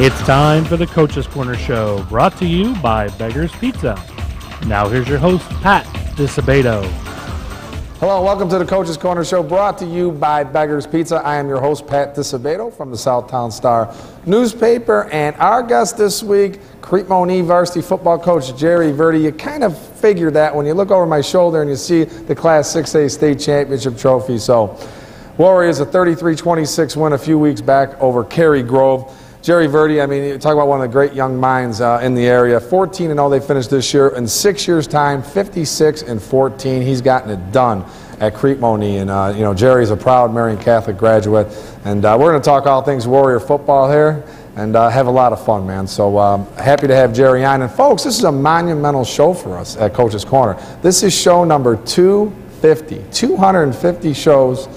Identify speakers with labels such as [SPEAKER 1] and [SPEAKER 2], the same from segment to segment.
[SPEAKER 1] It's time for the Coach's Corner Show, brought to you by Beggar's Pizza. Now here's your host, Pat DiSabato.
[SPEAKER 2] Hello, welcome to the Coach's Corner Show, brought to you by Beggar's Pizza. I am your host, Pat DiSabato from the Southtown Star newspaper, and our guest this week, Crete-Monee varsity football coach Jerry Verde. You kind of figure that when you look over my shoulder and you see the Class 6A state championship trophy. So, Warriors a 33-26 win a few weeks back over Cary Grove. Jerry Verde, I mean, you talk about one of the great young minds in the area. 14-0 they finished this year. In 6 years' time, 56-14. He's gotten it done at Crete-Monee. And, you know, Jerry's a proud Marian Catholic graduate. And we're going to talk all things Warrior football here and have a lot of fun, man. So happy to have Jerry on. And, folks, this is a monumental show for us at Coach's Corner. This is show number 250. 250 shows.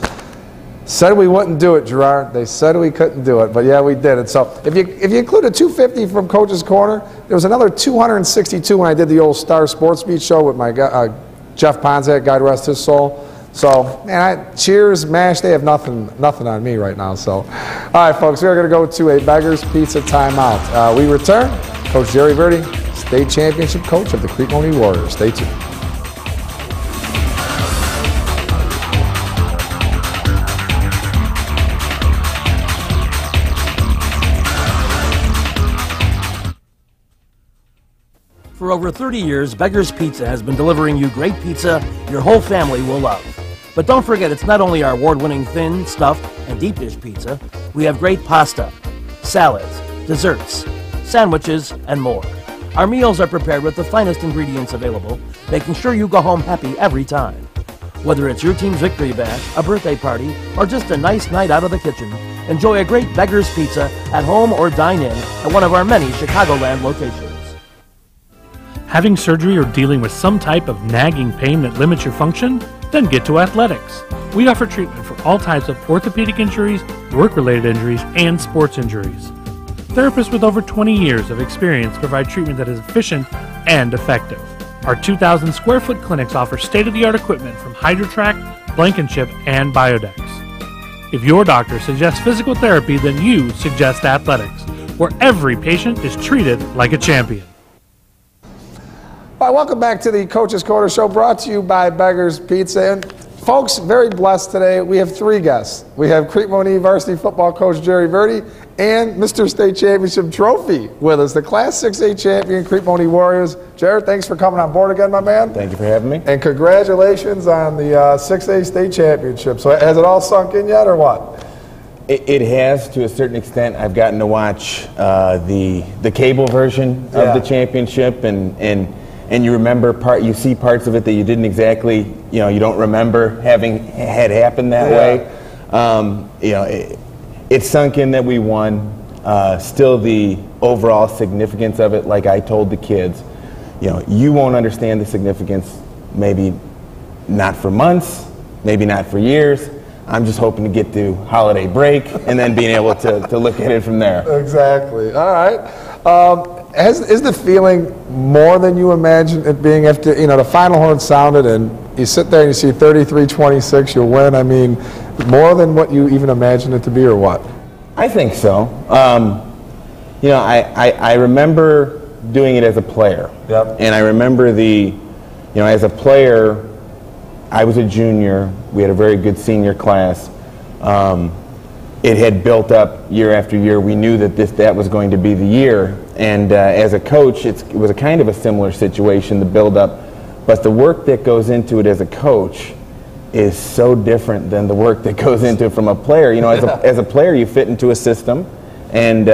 [SPEAKER 2] Said we wouldn't do it, Gerard. They said we couldn't do it, but yeah, we did it. So if you include a 250 from Coach's Corner, there was another 262 when I did the old Star Sports Beat show with my guy, Jeff Ponzak, God rest his soul. So, man, Cheers, MASH, they have nothing on me right now. So, all right, folks, we're going to go to a Beggar's Pizza timeout. We return. Coach Jerry Verde, state championship coach of the Crete-Monee Warriors. Stay tuned.
[SPEAKER 3] For over 30 years, Beggar's Pizza has been delivering you great pizza your whole family will love. But don't forget, it's not only our award-winning thin, stuffed, and deep dish pizza. We have great pasta, salads, desserts, sandwiches, and more. Our meals are prepared with the finest ingredients available, making sure you go home happy every time. Whether it's your team's victory bash, a birthday party, or just a nice night out of the kitchen, enjoy a great Beggar's Pizza at home or dine in at one of our many Chicagoland locations.
[SPEAKER 1] Having surgery or dealing with some type of nagging pain that limits your function? Then get to Athletics. We offer treatment for all types of orthopedic injuries, work-related injuries, and sports injuries. Therapists with over 20 years of experience provide treatment that is efficient and effective. Our 2,000 square foot clinics offer state-of-the-art equipment from HydroTrack, Blankenship, and Biodex. If your doctor suggests physical therapy, then you suggest Athletics, where every patient is treated like a champion.
[SPEAKER 2] All right, welcome back to the Coach's Corner Show, brought to you by Beggar's Pizza. And folks, very blessed today. We have three guests. We have Crete-Monee varsity football coach Jerry Verde and Mr. State Championship Trophy with us, the Class 6A champion Crete-Monee Warriors. Jared, thanks for coming on board again, my man.
[SPEAKER 4] Thank you for having me.
[SPEAKER 2] And congratulations on the 6A state championship. So has it all sunk in yet or what?
[SPEAKER 4] It has, to a certain extent. I've gotten to watch the cable version of the championship, and you remember you see parts of it that you didn't exactly, you don't remember having had happened that way. It sunk in that we won. Still, the overall significance of it, like I told the kids, you won't understand the significance, maybe not for months, maybe not for years. I'm just hoping to get to holiday break and then being able to look at it from there.
[SPEAKER 2] Exactly. All right. Is the feeling more than you imagined it being after, the final horn sounded and you sit there and you see 33-26, you win? I mean, more than what you even imagined it to be or what?
[SPEAKER 4] I think so. I remember doing it as a player.
[SPEAKER 2] Yep.
[SPEAKER 4] And I remember as a player, I was a junior. We had a very good senior class. It had built up year after year. We knew that was going to be the year. And as a coach, it was a kind of a similar situation, the build-up. But the work that goes into it as a coach is so different than the work that goes into it from a player. As a player, you fit into a system, and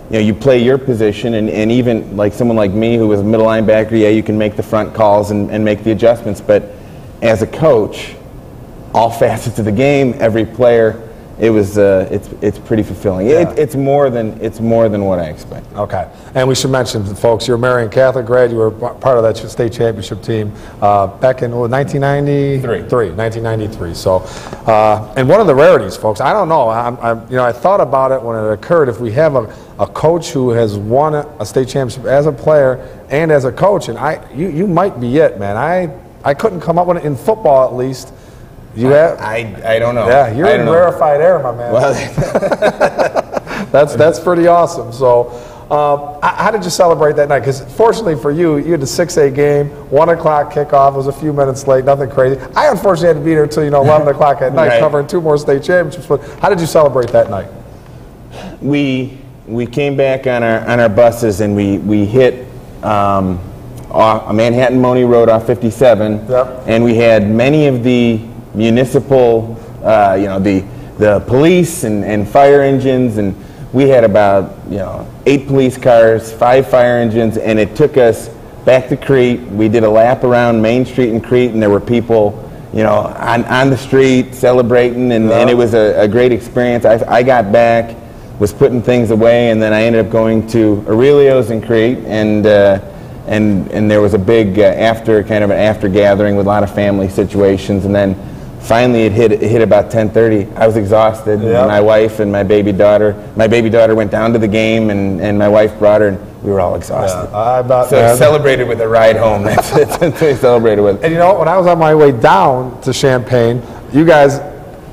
[SPEAKER 4] you play your position. And even like someone like me, who was a middle linebacker, you can make the front calls and make the adjustments. But as a coach, all facets of the game, every player. It's pretty fulfilling.
[SPEAKER 2] Yeah.
[SPEAKER 4] It's more than what I expect.
[SPEAKER 2] Okay, and we should mention, folks, you're a Marian Catholic grad. You were part of that state championship team back in 1993. So, and one of the rarities, folks. I don't know. I thought about it when it occurred. If we have a coach who has won a state championship as a player and as a coach, and you might be it, man. I couldn't come up with it in football, at least. You have?
[SPEAKER 4] I don't know.
[SPEAKER 2] Yeah, you're in rarefied air, my man.
[SPEAKER 4] Well,
[SPEAKER 2] That's pretty awesome. So, how did you celebrate that night? Because fortunately for you, you had the 6A game, 1 o'clock kickoff. It was a few minutes late, nothing crazy. I unfortunately had to be there until 11 o'clock at night, covering 2 more state championships. But how did you celebrate that night?
[SPEAKER 4] We came back on our buses and we hit Manhattan Money Road off 57, and we had many of the municipal, the police and fire engines, and we had about 8 police cars, 5 fire engines, and it took us back to Crete. We did a lap around Main Street in Crete, and there were people on the street celebrating, and it was a great experience. I got back, was putting things away, and then I ended up going to Aurelio's in Crete, and there was a big after gathering with a lot of family situations, and then finally it hit about 10:30. I was exhausted. My wife and my baby daughter went down to the game, and my wife brought her, and we were all exhausted. So celebrated with a ride home. That's what we celebrated with.
[SPEAKER 2] And when I was on my way down to Champaign, you guys,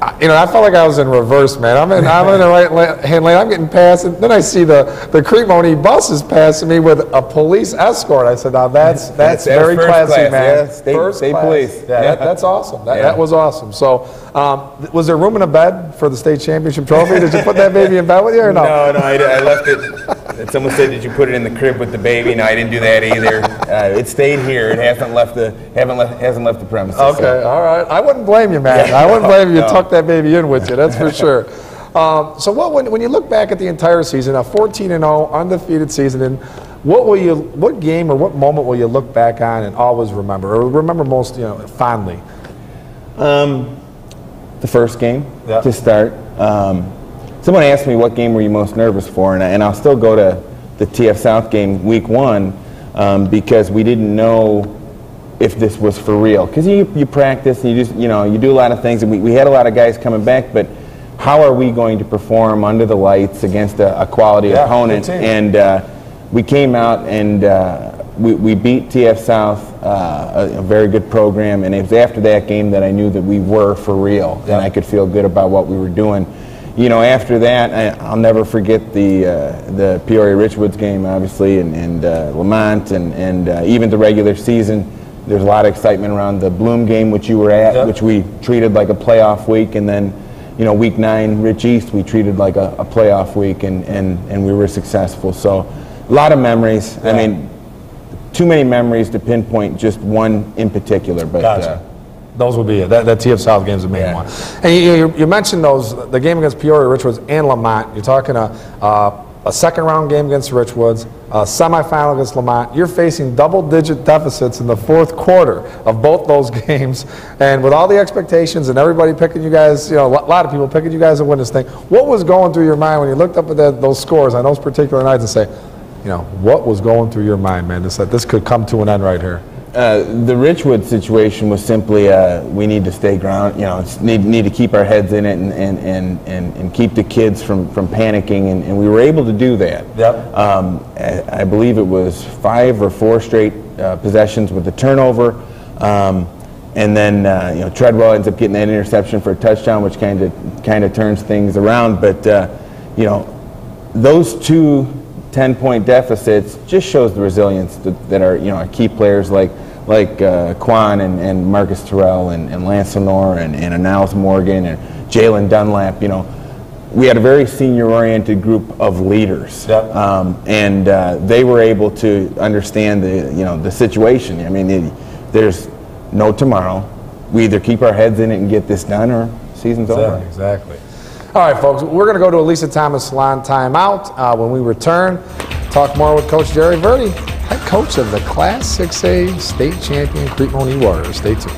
[SPEAKER 2] I felt like I was in reverse, man. I'm in the right-hand lane. I'm getting past, and then I see the Crete-Monee buses passing me with a police escort. I said, "Now that's very classy, man."
[SPEAKER 4] State police.
[SPEAKER 2] Yeah, that's awesome. That was awesome. So, was there room in a bed for the state championship trophy? Did you put that baby in bed with you or no?
[SPEAKER 4] No, I left it. And someone said, "Did you put it in the crib with the baby?" No, I didn't do that either. It stayed here. It hasn't left the premises.
[SPEAKER 2] Okay, so. All right. I wouldn't blame you, man. I wouldn't blame you. You tucked that baby in with you. That's for sure. So, when you look back at the entire season, a 14-0 undefeated season, and what game or what moment will you look back on and always remember, or remember most, fondly?
[SPEAKER 4] The first game to start. Someone asked me what game were you most nervous for, and I'll still go to the TF South game week 1 because we didn't know if this was for real. Because you practice and you do a lot of things, and we had a lot of guys coming back, but how are we going to perform under the lights against a quality opponent? And we came out and we beat TF South, a very good program, and it was after that game that I knew that we were for real, and I could feel good about what we were doing. After that, I'll never forget the Peoria Richwoods game, obviously, and Lamont, and even the regular season. There's a lot of excitement around the Bloom game, which you were at, which we treated like a playoff week, and then, week 9, Rich East, we treated like a playoff week, and we were successful. So, a lot of memories. I mean, too many memories to pinpoint just one in particular, but.
[SPEAKER 2] Gotcha. Those would be it. That TF South game is the main one. And you mentioned the game against Peoria Richwoods and Lamont. You're talking a second-round game against Richwoods, a semifinal against Lamont. You're facing double-digit deficits in the fourth quarter of both those games. And with all the expectations and everybody picking you guys, a lot of people picking you guys to win this thing, what was going through your mind when you looked up at those scores on those particular nights and say, what was going through your mind, man, that this could come to an end right here?
[SPEAKER 4] The Richwood situation was simply we need to stay ground, need to keep our heads in it and keep the kids from panicking, and we were able to do that. I believe it was 5 or 4 straight possessions with the turnover, and then Treadwell ends up getting that interception for a touchdown, which kind of turns things around. But those 2 10-point deficits just shows the resilience that our key players like Quan and Marcus Terrell and Lance Lenore and Niles Morgan and Jalen Dunlap. We had a very senior-oriented group of leaders, and they were able to understand the situation. I mean, there's no tomorrow. We either keep our heads in it and get this done, or season's over.
[SPEAKER 2] Exactly. All right, folks, we're going to go to a Lisa Thomas Salon timeout. When we return, talk more with Coach Jerry Verde, head coach of the Class 6A state champion Crete-Monee Warriors. Stay tuned.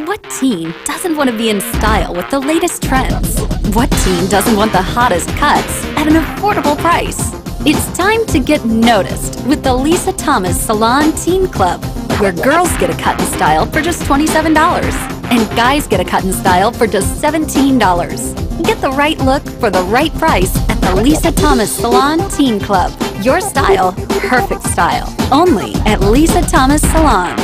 [SPEAKER 5] What teen doesn't want to be in style with the latest trends? What teen doesn't want the hottest cuts at an affordable price? It's time to get noticed with the Lisa Thomas Salon Teen Club, where girls get a cut and style for just $27 and guys get a cut and style for just $17. Get the right look for the right price at the Lisa Thomas Salon Teen Club. Your style, perfect style. Only at Lisa Thomas Salon.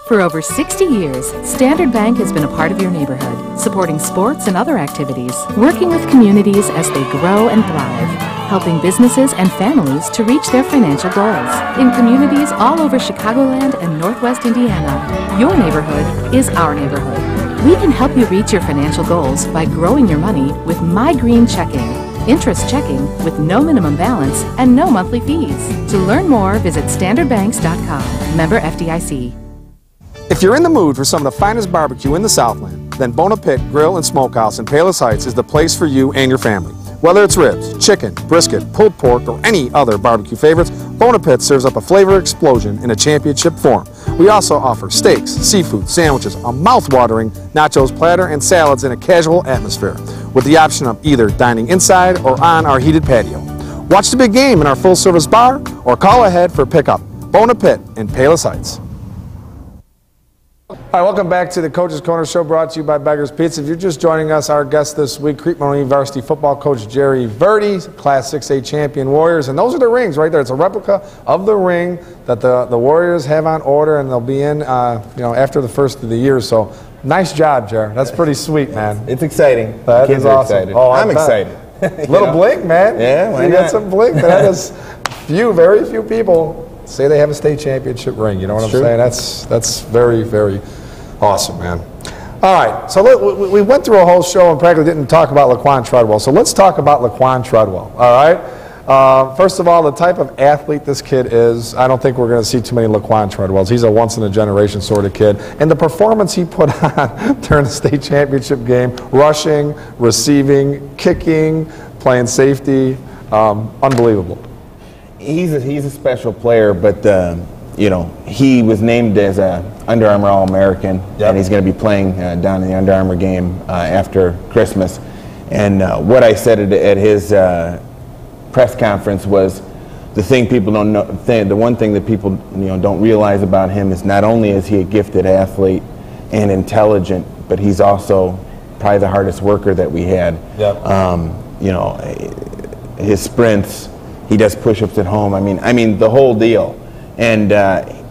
[SPEAKER 6] For over 60 years, Standard Bank has been a part of your neighborhood, supporting sports and other activities, working with communities as they grow and thrive, helping businesses and families to reach their financial goals. In communities all over Chicagoland and Northwest Indiana, your neighborhood is our neighborhood. We can help you reach your financial goals by growing your money with My Green Checking. Interest checking with no minimum balance and no monthly fees. To learn more, visit standardbanks.com. Member FDIC.
[SPEAKER 2] If you're in the mood for some of the finest barbecue in the Southland, then Bona Pit Grill and Smokehouse in Palos Heights is the place for you and your family. Whether it's ribs, chicken, brisket, pulled pork, or any other barbecue favorites, Bona Pit serves up a flavor explosion in a championship form. We also offer steaks, seafood, sandwiches, a mouth-watering nachos platter, and salads in a casual atmosphere, with the option of either dining inside or on our heated patio. Watch the big game in our full-service bar, or call ahead for pickup. Bona Pit in Palos Heights. All right, welcome back to the Coach's Corner Show, brought to you by Beggar's Pizza. If you're just joining us, our guest this week, Crete-Monee Varsity football coach Jerry Verde, Class 6A champion Warriors. And those are the rings right there. It's a replica of the ring that the Warriors have on order, and they'll be in after the first of the year. So nice job, Jerry. That's pretty sweet, man.
[SPEAKER 4] It's exciting.
[SPEAKER 2] That
[SPEAKER 4] Kids
[SPEAKER 2] is
[SPEAKER 4] are
[SPEAKER 2] awesome.
[SPEAKER 4] excited.
[SPEAKER 2] Oh,
[SPEAKER 4] I'm excited.
[SPEAKER 2] Little blink, man.
[SPEAKER 4] Yeah, why
[SPEAKER 2] you
[SPEAKER 4] not?
[SPEAKER 2] got some blink. That is very few people say they have a state championship ring. You know what I'm saying? That's very, very awesome, man. All right, so we went through a whole show and practically didn't talk about Laquan Treadwell. So let's talk about Laquan Treadwell, all right? First of all, the type of athlete this kid is, I don't think we're going to see too many Laquan Treadwells. He's a once-in-a-generation sort of kid. And the performance he put on during the state championship game, rushing, receiving, kicking, playing safety, unbelievable.
[SPEAKER 4] He's a special player, but he was named as a Under Armour All-American, and he's going to be playing down in the Under Armour game after Christmas. And what I said at his press conference was, the thing people don't know, the one thing that people don't realize about him is not only is he a gifted athlete and intelligent, but he's also probably the hardest worker that we had. His sprints, he does push-ups at home. I mean the whole deal. And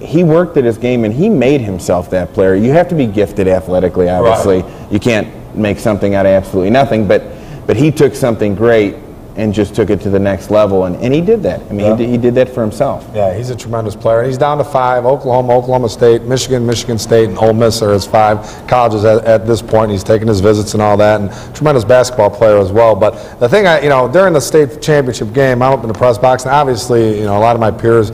[SPEAKER 4] he worked at his game, and he made himself that player. You have to be gifted athletically, obviously. Right. You can't make something out of absolutely nothing, but he took something great and just took it to the next level, and he did that. He did that for himself. Yeah,
[SPEAKER 2] he's a tremendous player. He's down to 5, Oklahoma, Oklahoma State, Michigan State, and Ole Miss are his 5 colleges at this point. He's taking his visits and all that, and tremendous basketball player as well. But the thing, during the state championship game, I'm up in the press box, and obviously, a lot of my peers,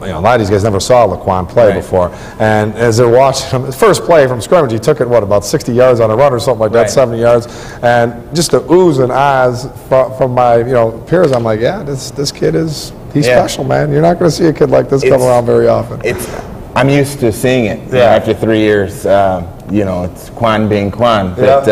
[SPEAKER 2] a lot of these guys never saw Laquan play before. And as they're watching him, his first play from scrimmage, he took it, about 60 yards on a run or something like that, 70 yards. And just the oohs and ahs from my peers, I'm like, yeah, this kid he's special, man. You're not going to see a kid like this come around very often.
[SPEAKER 4] I'm used to seeing it after 3 years. It's Quan being Quan. But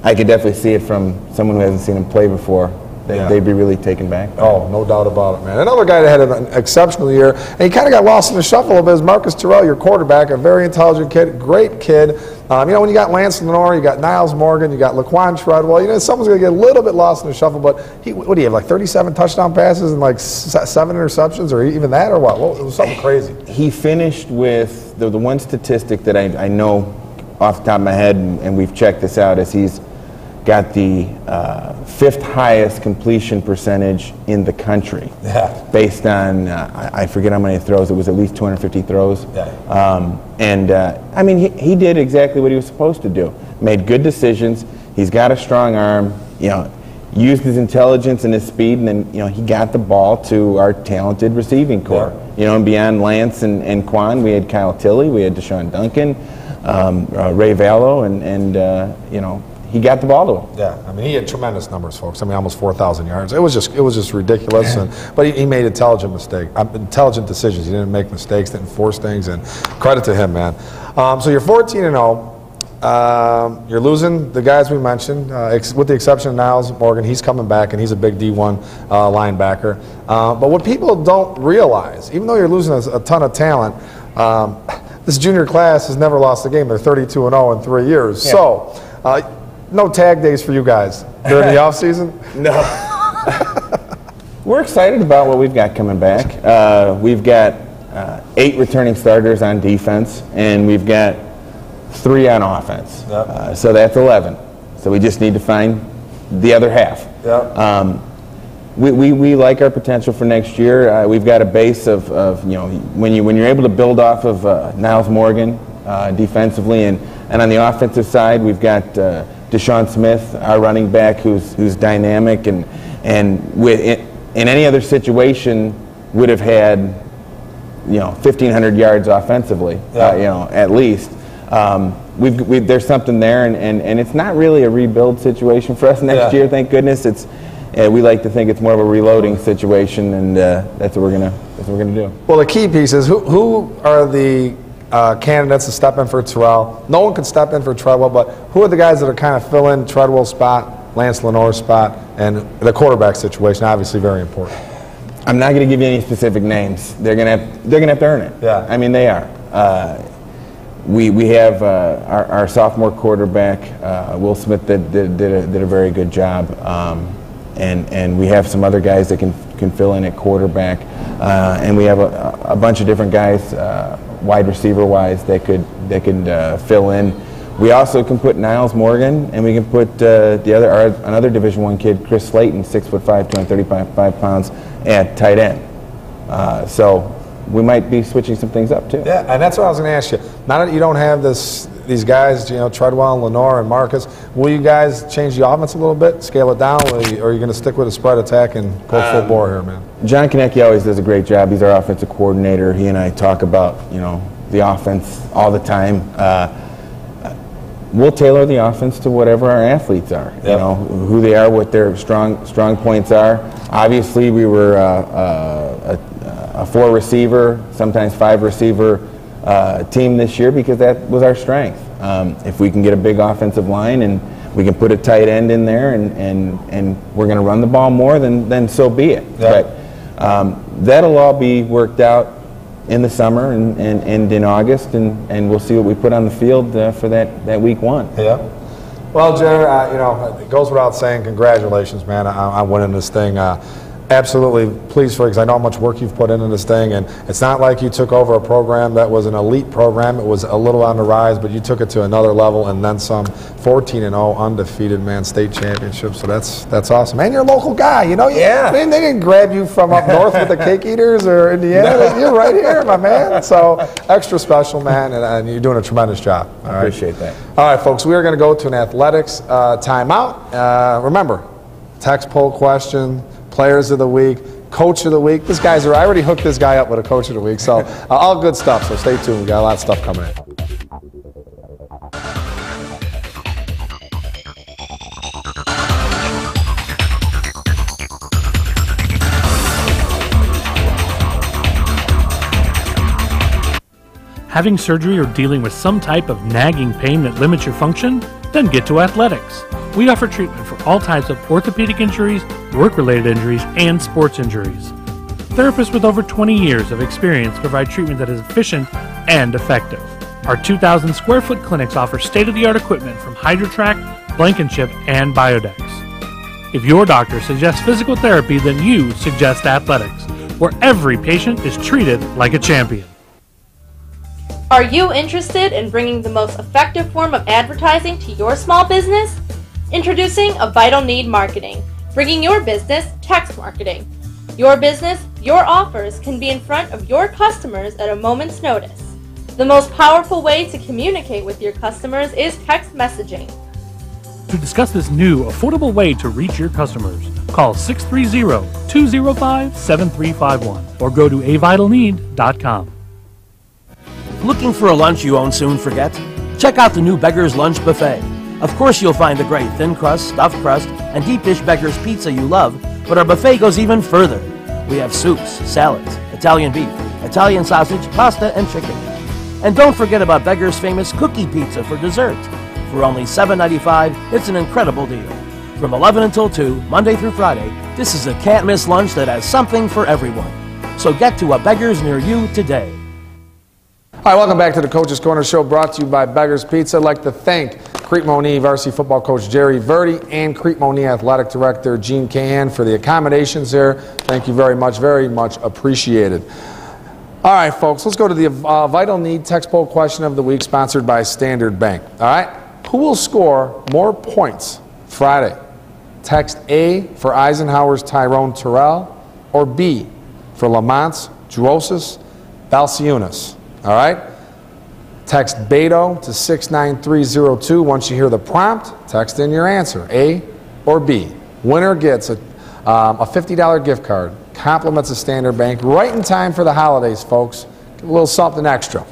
[SPEAKER 4] I could definitely see it from someone who hasn't seen him play before. They'd be really taken back.
[SPEAKER 2] Oh, no doubt about it, man. Another guy that had an exceptional year, and he kind of got lost in the shuffle of his Marcus Terrell, your quarterback, a very intelligent kid, great kid. When you got Lance Lenore, you got Niles Morgan, you got Laquan Treadwell, someone's going to get a little bit lost in the shuffle, but what do you have, like 37 touchdown passes and 7 interceptions, or even that, or what? Well, it was something crazy.
[SPEAKER 4] He finished with, the one statistic that I know off the top of my head, and we've checked this out, is he's got the 5th highest completion percentage in the country, based on I forget how many throws. It was at least 250 throws. He did exactly what he was supposed to do. Made good decisions. He's got a strong arm. Used his intelligence and his speed, and then he got the ball to our talented receiving corps. And beyond Lance and Quan, we had Kyle Tilley, we had Deshaun Duncan, Ray Vallow, and he got the ball to him.
[SPEAKER 2] Yeah, he had tremendous numbers, folks. Almost 4,000 yards. It was just ridiculous. But he made intelligent decisions. He didn't make mistakes, didn't force things, and credit to him, man. So you're 14-0. You're losing the guys we mentioned, with the exception of Niles Morgan. He's coming back, and he's a big D1 linebacker. But what people don't realize, even though you're losing a ton of talent, this junior class has never lost a game. They're 32-0 in 3 years. Yeah. So. No tag days for you guys during the off season?
[SPEAKER 4] No. We're excited about what we've got coming back. We've got 8 returning starters on defense, and we've got 3 on offense.
[SPEAKER 2] Yep.
[SPEAKER 4] So that's 11. So we just need to find the other half.
[SPEAKER 2] Yep.
[SPEAKER 4] We like our potential for next year. We've got a base of when you're able to build off of Niles Morgan defensively, and on the offensive side we've got Deshaun Smith, our running back, who's dynamic and in any other situation would have had 1,500 yards offensively, at least. There's something there, and it's not really a rebuild situation for us next year. Thank goodness. We like to think it's more of a reloading situation, and that's what we're gonna do.
[SPEAKER 2] Well, the key piece is who are the candidates to step in for Terrell? No one can step in for Treadwell, but who are the guys that are kind of filling Treadwell's spot, Lance Lenoir's spot, and the quarterback situation? Obviously, very important.
[SPEAKER 4] I'm not going to give you any specific names. They're gonna have to earn it.
[SPEAKER 2] Yeah.
[SPEAKER 4] I mean, they are. We have our sophomore quarterback, Will Smith, that did a very good job. And we have some other guys that can fill in at quarterback, and we have a bunch of different guys, wide receiver wise, that could fill in. We also can put Niles Morgan, and we can put another Division I kid, Chris Slayton, 6'5", 235 pounds, at tight end. So we might be switching some things up too.
[SPEAKER 2] Yeah, and that's what I was going to ask you. Now that you don't have these guys, Treadwell, Lenoir, and Marcus, will you guys change the offense a little bit, scale it down, or are you going to stick with a spread attack and go full bore here, man?
[SPEAKER 4] John Konecki always does a great job. He's our offensive coordinator. He and I talk about the offense all the time. We'll tailor the offense to whatever our athletes are.
[SPEAKER 2] Yep.
[SPEAKER 4] Who they are, what their strong points are. Obviously, we were a 4-receiver, sometimes 5-receiver team this year because that was our strength. If we can get a big offensive line and we can put a tight end in there and we're going to run the ball more, then so be it.
[SPEAKER 2] Yep.
[SPEAKER 4] But that'll all be worked out in the summer and in August, and we'll see what we put on the field for that week 1.
[SPEAKER 2] Yeah. Well, Jerry, it goes without saying, congratulations, man, on winning this thing. Absolutely pleased for you, because I know how much work you've put into this thing, and it's not like you took over a program that was an elite program. It was a little on the rise, but you took it to another level and then some. 14-0, undefeated, man, state championship. So that's awesome, man. You're a local guy,
[SPEAKER 4] Yeah.
[SPEAKER 2] They didn't grab you from up north with the Cake Eaters or Indiana. No. You're right here, my man. So extra special, man, and you're doing a tremendous job.
[SPEAKER 4] I appreciate that.
[SPEAKER 2] All right, folks, we are going to go to an athletics timeout. Remember, text poll question, players of the week, coach of the week. I already hooked this guy up with a coach of the week, so all good stuff. So stay tuned. We got a lot of stuff coming in.
[SPEAKER 1] Having surgery or dealing with some type of nagging pain that limits your function? Then get to Athletics. We offer treatment for all types of orthopedic injuries, work-related injuries, and sports injuries. Therapists with over 20 years of experience provide treatment that is efficient and effective. Our 2,000 square foot clinics offer state-of-the-art equipment from HydroTrack, Blankenship, and Biodex. If your doctor suggests physical therapy, then you suggest Athletics, where every patient is treated like a champion.
[SPEAKER 7] Are you interested in bringing the most effective form of advertising to your small business? Introducing A Vital Need Marketing, bringing your business text marketing. Your business, your offers can be in front of your customers at a moment's notice. The most powerful way to communicate with your customers is text messaging.
[SPEAKER 1] To discuss this new, affordable way to reach your customers, call 630-205-7351 or go to avitalneed.com.
[SPEAKER 3] Looking for a lunch you won't soon forget? Check out the new Beggar's Lunch Buffet. Of course you'll find the great thin crust, stuffed crust, and deep dish Beggar's pizza you love, but our buffet goes even further. We have soups, salads, Italian beef, Italian sausage, pasta, and chicken. And don't forget about Beggar's famous cookie pizza for dessert. For only $7.95, it's an incredible deal. From 11 until 2, Monday through Friday, this is a can't-miss lunch that has something for everyone. So get to a Beggar's near you today.
[SPEAKER 2] All right, welcome back to the Coach's Corner Show, brought to you by Beggar's Pizza. I'd like to thank Crete Monee varsity football coach Jerry Verdi, and Crete Monee athletic director Gene Cahan for the accommodations here. Thank you very much appreciated. All right, folks, let's go to the Vital Need text poll question of the week, sponsored by Standard Bank. All right, who will score more points Friday? Text A for Eisenhower's Tyrone Terrell, or B for Lamont's Juosis Balciunas. All right? Text Beto to 69302. Once you hear the prompt, text in your answer, A or B. Winner gets a $50 gift card, compliments of Standard Bank, right in time for the holidays, folks. Get a little something extra.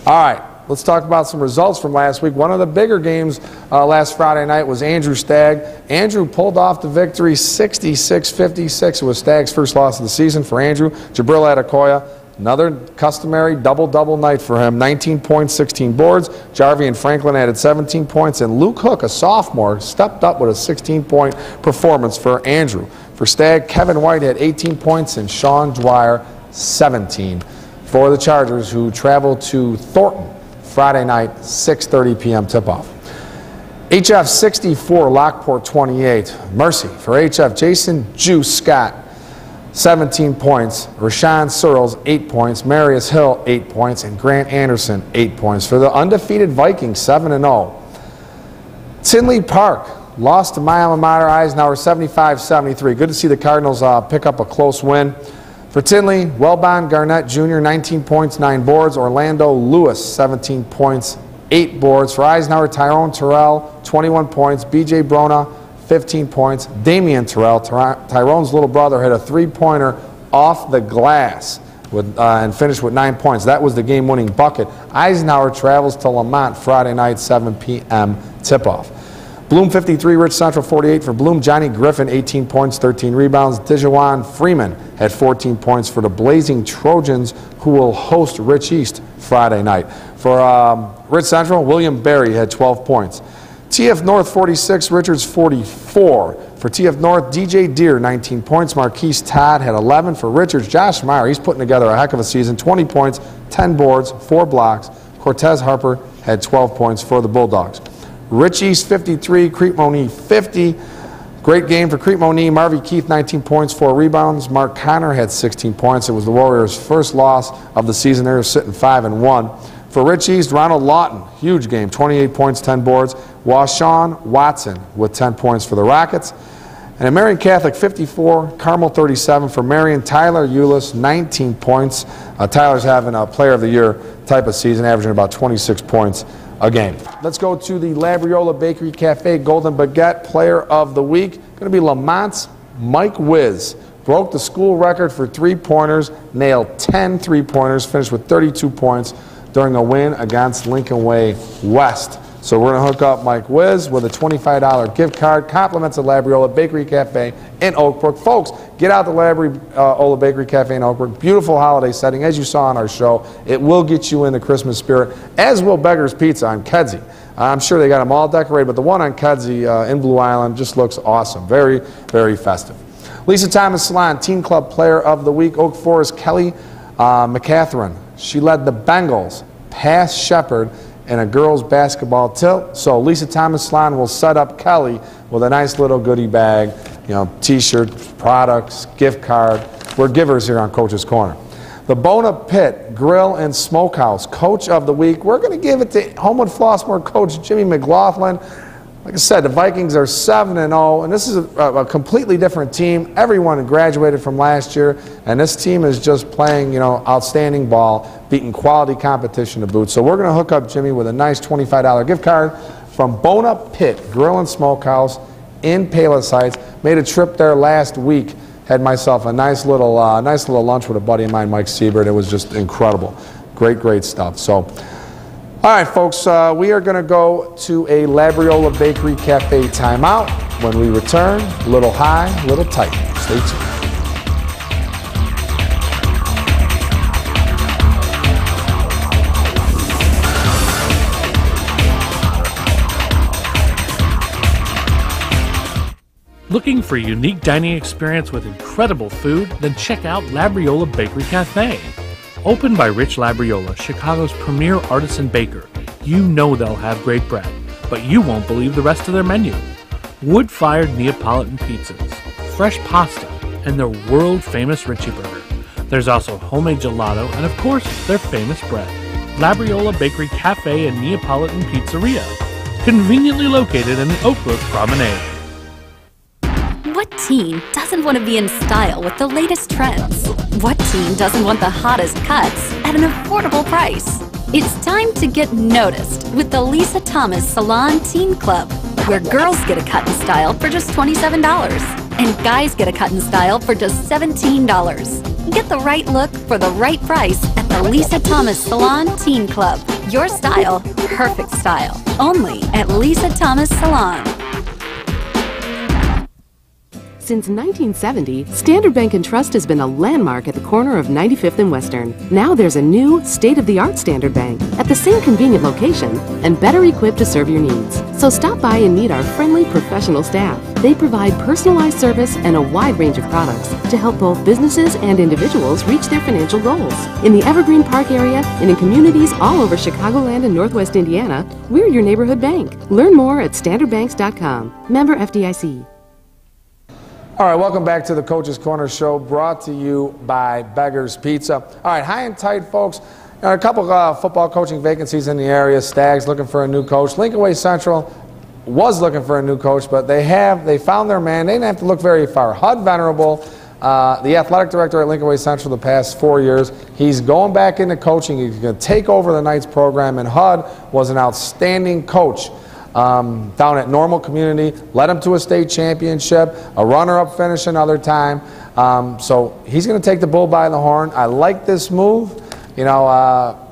[SPEAKER 2] All right. Let's talk about some results from last week. One of the bigger games last Friday night was Andrew Stagg. Andrew pulled off the victory 66-56. It was Stagg's first loss of the season for Andrew. Jabril Adekoya, another customary double-double night for him. 19 points, 16 boards. Jarvian Franklin added 17 points. And Luke Hook, a sophomore, stepped up with a 16-point performance for Andrew. For Stagg, Kevin White had 18 points and Sean Dwyer 17 for the Chargers, who traveled to Thornton Friday night, 6:30 p.m. tip-off. HF 64, Lockport 28. Mercy for HF, Jason Juice Scott, 17 points. Rashawn Searles, 8 points. Marius Hill, 8 points. And Grant Anderson, 8 points. For the undefeated Vikings, 7-0. Tinley Park lost to my alma mater, Eisenhower, 75-73. Good to see the Cardinals pick up a close win. For Tinley, Wellbon Garnett Jr., 19 points, 9 boards. Orlando Lewis, 17 points, 8 boards. For Eisenhower, Tyrone Terrell, 21 points. B.J. Brona, 15 points. Damian Terrell, Tyrone's little brother, hit a three-pointer off the glass and finished with 9 points. That was the game-winning bucket. Eisenhower travels to Lamont Friday night, 7 p.m. tip-off. Bloom 53, Rich Central 48 for Bloom. Johnny Griffin, 18 points, 13 rebounds. Dijuan Freeman had 14 points for the Blazing Trojans, who will host Rich East Friday night. For Rich Central, William Berry had 12 points. TF North 46, Richards 44. For TF North, DJ Deere, 19 points. Marquise Todd had 11. For Richards, Josh Meyer, he's putting together a heck of a season, 20 points, 10 boards, 4 blocks. Cortez Harper had 12 points for the Bulldogs. Rich East 53, Crete Monee 50. Great game for Crete Monee. Marvy Keith, 19 points, 4 rebounds. Mark Connor had 16 points. It was the Warriors' first loss of the season. They were sitting 5-1. For Rich East, Ronald Lawton, huge game, 28 points, 10 boards. Washawn Watson with 10 points for the Rockets. And at Marion Catholic, 54, Carmel 37. For Marion, Tyler Eulis, 19 points. Tyler's having a Player of the Year type of season, averaging about 26 points a game. Let's go to the Labriola Bakery Cafe Golden Baguette Player of the Week. Going to be Lamont's Mike Wiz. Broke the school record for three-pointers, nailed 10 three-pointers, finished with 32 points during a win against Lincoln Way West. So we're going to hook up Mike Wiz with a $25 gift card, compliments of Labriola Bakery Cafe in Oak Brook. Folks, get out the Labriola Bakery Cafe in Oak Brook. Beautiful holiday setting, as you saw on our show. It will get you in the Christmas spirit, as will Beggar's Pizza on Kedzie. I'm sure they got them all decorated, but the one on Kedzie in Blue Island just looks awesome. Very, very festive. Lisa Thomas Salon, Team Club Player of the Week. Oak Forest, Kelly McCatherine. She led the Bengals past Shepherd in a girls basketball tilt. So Lisa Thomas Salon will set up Kelly with a nice little goodie bag, t-shirts, products, gift card. We're givers here on Coach's Corner. The Bona Pit Grill and Smokehouse Coach of the Week. We're going to give it to Homewood Flossmoor coach Jimmy McLaughlin. Like I said, the Vikings are 7-0, and this is a completely different team. Everyone graduated from last year, and this team is just playing, outstanding ball, beating quality competition to boot. So we're going to hook up Jimmy with a nice $25 gift card from Bona Pit Grill and Smokehouse in Palos Heights. Made a trip there last week. Had myself a nice little lunch with a buddy of mine, Mike Siebert. It was just incredible. Great, great stuff. So. All right, folks, we are going to go to a Labriola Bakery Cafe timeout. When we return, a little high, a little tight. Stay tuned.
[SPEAKER 1] Looking for a unique dining experience with incredible food? Then check out Labriola Bakery Cafe. Opened by Rich Labriola, Chicago's premier artisan baker, you know they'll have great bread. But you won't believe the rest of their menu. Wood-fired Neapolitan pizzas, fresh pasta, and their world-famous Richie Burger. There's also homemade gelato and, of course, their famous bread. Labriola Bakery Cafe and Neapolitan Pizzeria, conveniently located in Oak Brook Promenade.
[SPEAKER 5] What teen doesn't want to be in style with the latest trends? What teen doesn't want the hottest cuts at an affordable price? It's time to get noticed with the Lisa Thomas Salon Teen Club, where girls get a cut in style for just $27 and guys get a cut in style for just $17. Get the right look for the right price at the Lisa Thomas Salon Teen Club. Your style, perfect style. Only at Lisa Thomas Salon.
[SPEAKER 8] Since 1970, Standard Bank & Trust has been a landmark at the corner of 95th and Western. Now there's a new, state-of-the-art Standard Bank at the same convenient location and better equipped to serve your needs. So stop by and meet our friendly professional staff. They provide personalized service and a wide range of products to help both businesses and individuals reach their financial goals. In the Evergreen Park area and in communities all over Chicagoland and Northwest Indiana, we're your neighborhood bank. Learn more at standardbanks.com. Member FDIC.
[SPEAKER 2] All right, welcome back to the Coach's Corner Show, brought to you by Beggar's Pizza. All right, high and tight, folks. A couple football coaching vacancies in the area. Stags looking for a new coach. Lincoln Way Central was looking for a new coach, but they found their man. They didn't have to look very far. Hud Venerable, the athletic director at Lincoln Way Central the past 4 years, he's going back into coaching. He's going to take over the Knights program, and Hud was an outstanding coach. Down at Normal Community, led him to a state championship, a runner-up finish another time. So he's going to take the bull by the horn. I like this move. You know,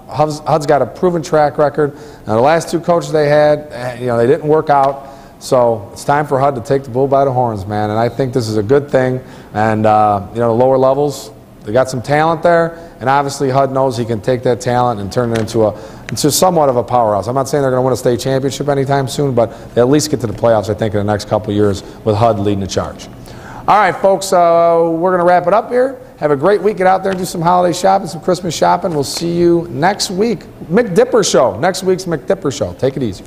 [SPEAKER 2] Hud's got a proven track record. Now, the last two coaches they had, you know, they didn't work out. So it's time for Hud to take the bull by the horns, man. And I think this is a good thing. And, you know, the lower levels, they got some talent there. And obviously Hud knows he can take that talent and turn it into somewhat of a powerhouse. I'm not saying they're going to win a state championship anytime soon, but they'll at least get to the playoffs, I think, in the next couple of years with Hud leading the charge. All right, folks, we're going to wrap it up here. Have a great week. Get out there and do some holiday shopping, some Christmas shopping. We'll see you next week. McDipper Show. Next week's McDipper Show. Take it easy.